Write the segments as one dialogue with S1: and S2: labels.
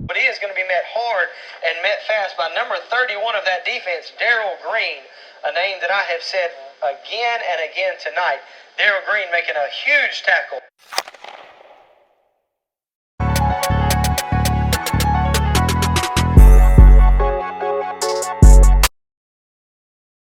S1: But he is going to be met hard and met fast by number 31 of that defense, Daryl Green, a name that I have said again and again tonight. Daryl Green making a huge tackle.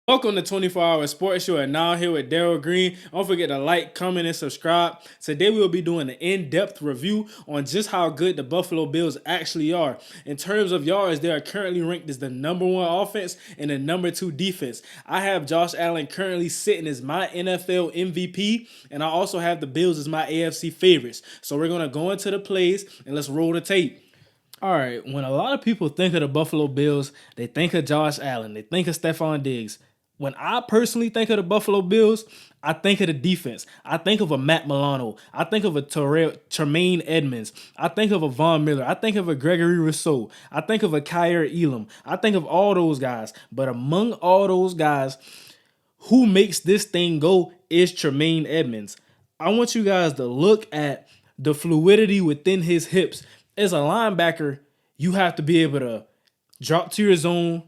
S2: Welcome to 24 Hour Sports Show, and now here with Daryl Green. Don't forget to like, comment, and subscribe. Today we will be doing an in-depth review on just how good the Buffalo Bills actually are. In terms of yards, they are currently ranked as the #1 offense and the #2 defense. I have Josh Allen currently sitting as my NFL MVP, and I also have the Bills as my AFC favorites. So we're going to go into the plays, and let's roll the tape. All right, when a lot of people think of the Buffalo Bills, they think of Josh Allen, they think of STEFON Diggs. When I personally think of the Buffalo Bills, I think of the defense. I think of a Matt Milano. I think of a Tremaine Edmonds. I think of a Von Miller. I think of a Gregory Rousseau. I think of a Kyer Elam. I think of all those guys. But among all those guys, who makes this thing go is Tremaine Edmonds. I want you guys to look at the fluidity within his hips. As a linebacker, you have to be able to drop to your zone,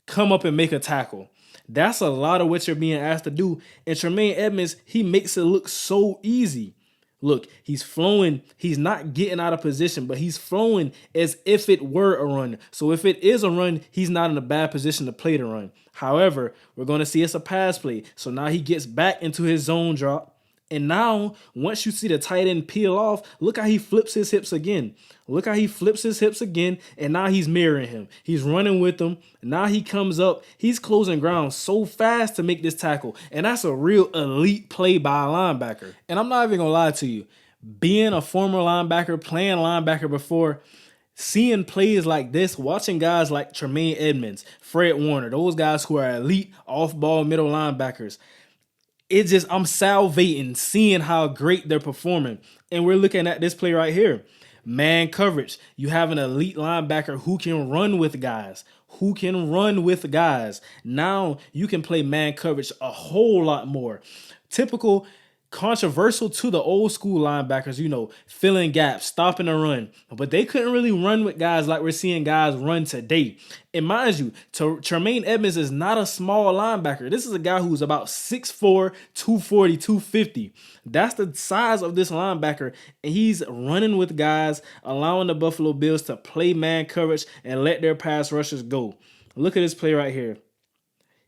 S2: come up and make a tackle. That's a lot of what you're being asked to do. And Tremaine Edmonds, he makes it look so easy. Look, he's flowing. He's not getting out of position, but he's flowing as if it were a run. So if it is a run, he's not in a bad position to play the run. However, we're going to see it's a pass play. So now he gets back into his zone drop. And now, once you see the tight end peel off, look how he flips his hips again. Look how he flips his hips again, and now he's mirroring him. He's running with him. Now he comes up. He's closing ground so fast to make this tackle, and that's a real elite play by a linebacker. And I'm not even going to lie to you. Being a former linebacker, playing linebacker before, seeing plays like this, watching guys like Tremaine Edmonds, Fred Warner, those guys who are elite off-ball middle linebackers, I'm salivating seeing how great they're performing. And we're looking at this play right here. Man coverage. You have an elite linebacker who can run with guys. Now you can play man coverage a whole lot more. Typical, controversial to the old school linebackers, filling gaps, stopping the run. But they couldn't really run with guys like we're seeing guys run today. And mind you, Tremaine Edmonds is not a small linebacker. This is a guy who's about 6'4", 240, 250. That's the size of this linebacker. And he's running with guys, allowing the Buffalo Bills to play man coverage and let their pass rushers go. Look at this play right here.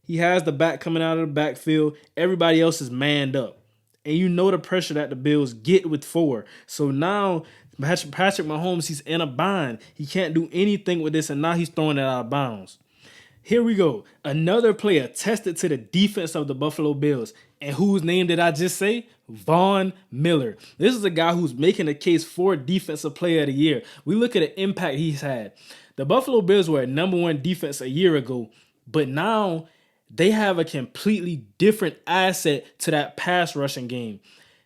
S2: He has the back coming out of the backfield. Everybody else is manned up. And you know the pressure that the Bills get with 4. So now Patrick Mahomes, he's in a bind. He can't do anything with this, and now he's throwing it out of bounds. Here we go. Another player tested to the defense of the Buffalo Bills. And whose name did I just say? Von Miller. This is a guy who's making a case for Defensive Player of the Year. We look at the impact he's had. The Buffalo Bills were a #1 defense a year ago, but now they have a completely different asset to that pass rushing game.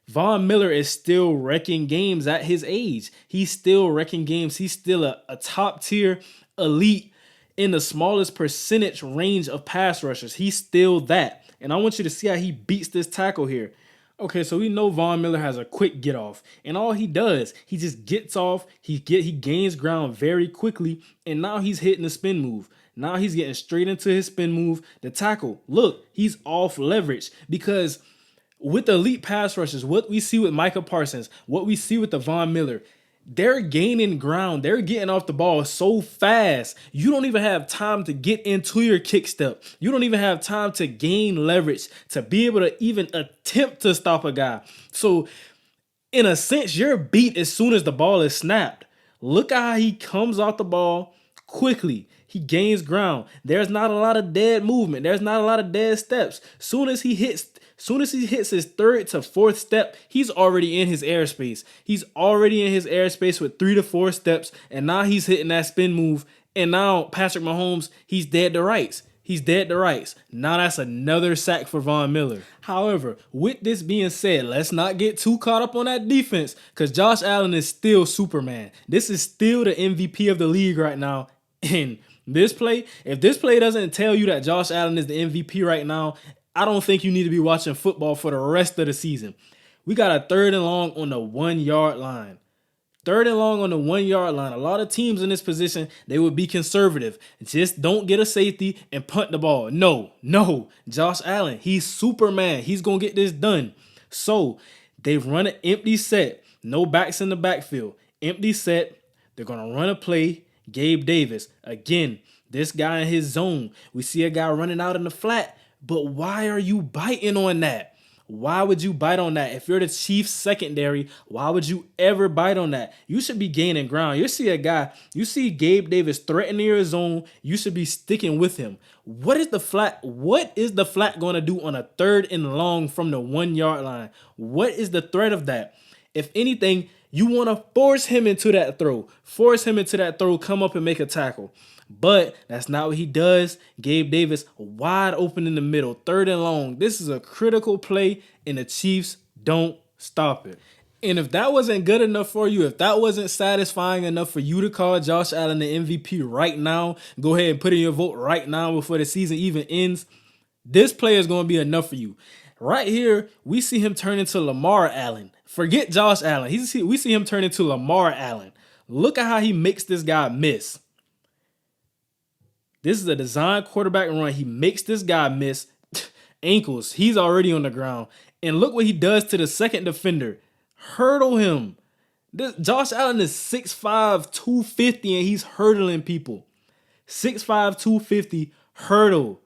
S2: Von Miller is still wrecking games at his age. He's still wrecking games. He's still a top tier elite in the smallest percentage range of pass rushers. He's still that. And I want you to see how he beats this tackle here. Okay, so we know Von Miller has a quick get off. And all he does, he just gets off. He gains ground very quickly. And now he's hitting the spin move. Now he's getting straight into his spin move. The tackle, look, he's off leverage because with elite pass rushers, what we see with Micah Parsons, what we see with the Von Miller, they're gaining ground. They're getting off the ball so fast. You don't even have time to get into your kick step. You don't even have time to gain leverage to be able to even attempt to stop a guy. So in a sense, you're beat as soon as the ball is snapped. Look at how he comes off the ball quickly. He gains ground. There's not a lot of dead movement. There's not a lot of dead steps. Soon as he hits his 3rd to 4th step, he's already in his airspace. He's already in his airspace with 3 to 4 steps, and now he's hitting that spin move. And now Patrick Mahomes, he's dead to rights. Now that's another sack for Von Miller. However, with this being said, let's not get too caught up on that defense because Josh Allen is still Superman. This is still the MVP of the league right now. And if this play doesn't tell you that Josh Allen is the MVP right now, I don't think you need to be watching football for the rest of the season. We got a 3rd and long on the 1 yard line. 3rd and long on the 1-yard line. A lot of teams in this position, they would be conservative. Just don't get a safety and punt the ball. No. Josh Allen, he's Superman. He's going to get this done. So they've run an empty set. No backs in the backfield. Empty set. They're going to run a play. Gabe Davis. Again, this guy in his zone. We see a guy running out in the flat. But why are you biting on that? Why would you bite on that? If you're the Chiefs secondary, why would you ever bite on that? You should be gaining ground. You see Gabe Davis threatening your zone, you should be sticking with him. What is the flat going to do on a 3rd and long from the 1-yard line? What is the threat of that? If anything, you want to force him into that throw. Come up and make a tackle. But that's not what he does. Gabe Davis wide open in the middle, 3rd and long. This is a critical play, and the Chiefs don't stop it. And if that wasn't good enough for you, if that wasn't satisfying enough for you to call Josh Allen the MVP right now, go ahead and put in your vote right now before the season even ends. This play is going to be enough for you. Right here, we see him turn into Lamar Allen. Forget Josh Allen. We see him turn into Lamar Allen. Look at how he makes this guy miss. This is a design quarterback run. He makes this guy miss. Ankles. He's already on the ground. And look what he does to the second defender. Hurdle him. Josh Allen is 6'5", 250, and he's hurdling people. 6'5", 250, hurdle.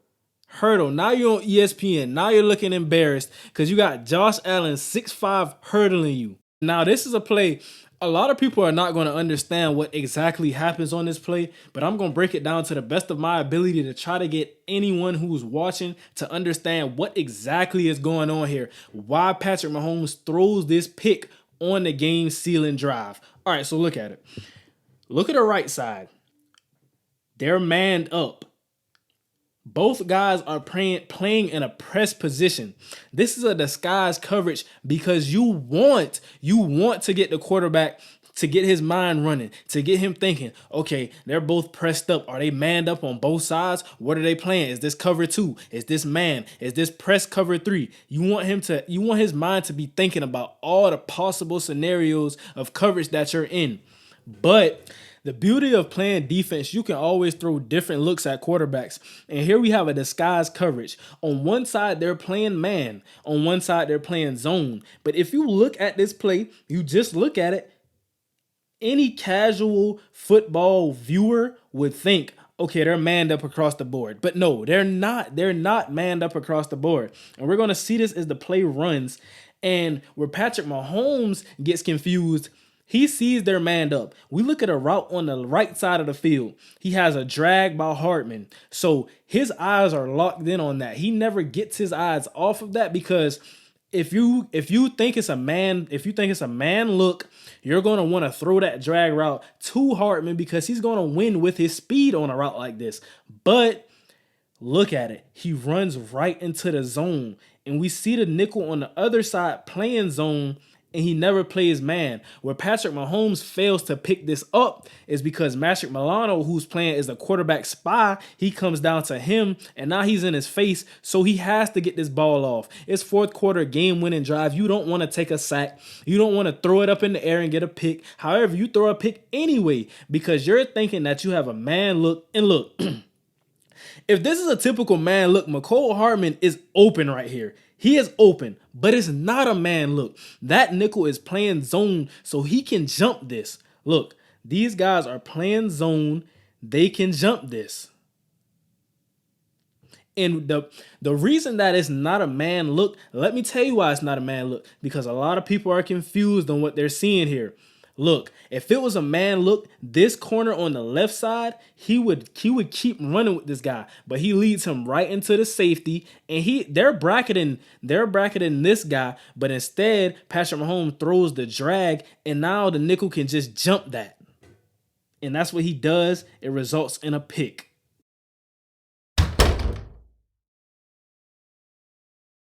S2: Now you're on ESPN. Now you're looking embarrassed because you got Josh Allen 6'5" hurdling you. Now this is a play. A lot of people are not going to understand what exactly happens on this play, but I'm going to break it down to the best of my ability to try to get anyone who's watching to understand what exactly is going on here. Why Patrick Mahomes throws this pick on the game-sealing drive. All right, so look at it. Look at the right side. They're manned up. Both guys are playing in a press position. This is a disguise coverage because you want to get the quarterback to get his mind running, to get him thinking, okay, they're both pressed up. Are they manned up on both sides? What are they playing? Is this cover 2? Is this man? Is this press cover 3? You want his mind to be thinking about all the possible scenarios of coverage that you're in. But the beauty of playing defense, you can always throw different looks at quarterbacks. And here we have a disguised coverage. On one side, they're playing man. On one side, they're playing zone. But if you look at this play, you just look at it, any casual football viewer would think, okay, they're manned up across the board. But no, they're not. They're not manned up across the board. And we're going to see this as the play runs. And where Patrick Mahomes gets confused, he sees they're manned up. We look at a route on the right side of the field. He has a drag by Hartman. So his eyes are locked in on that. He never gets his eyes off of that because if you think it's a man look, you're going to want to throw that drag route to Hartman because he's going to win with his speed on a route like this. But look at it. He runs right into the zone. And we see the nickel on the other side playing zone, and he never plays man. Where Patrick Mahomes fails to pick this up is because Patrick Milano, who's playing as a quarterback spy, he comes down to him, and now he's in his face, so he has to get this ball off. It's 4th quarter game-winning drive. You don't want to take a sack. You don't want to throw it up in the air and get a pick. However, you throw a pick anyway because you're thinking that you have a man look. And look, if this is a typical man look, McCole Hardman is open right here. He is open, but it's not a man look. That nickel is playing zone, so he can jump this. Look, these guys are playing zone. They can jump this. And the reason that it's not a man look, let me tell you why it's not a man look. Because a lot of people are confused on what they're seeing here. Look, if it was a man look, this corner on the left side, he would keep running with this guy, but he leads him right into the safety, and they're bracketing this guy, but instead Patrick Mahomes throws the drag, and now the nickel can just jump that. And that's what he does. It results in a pick.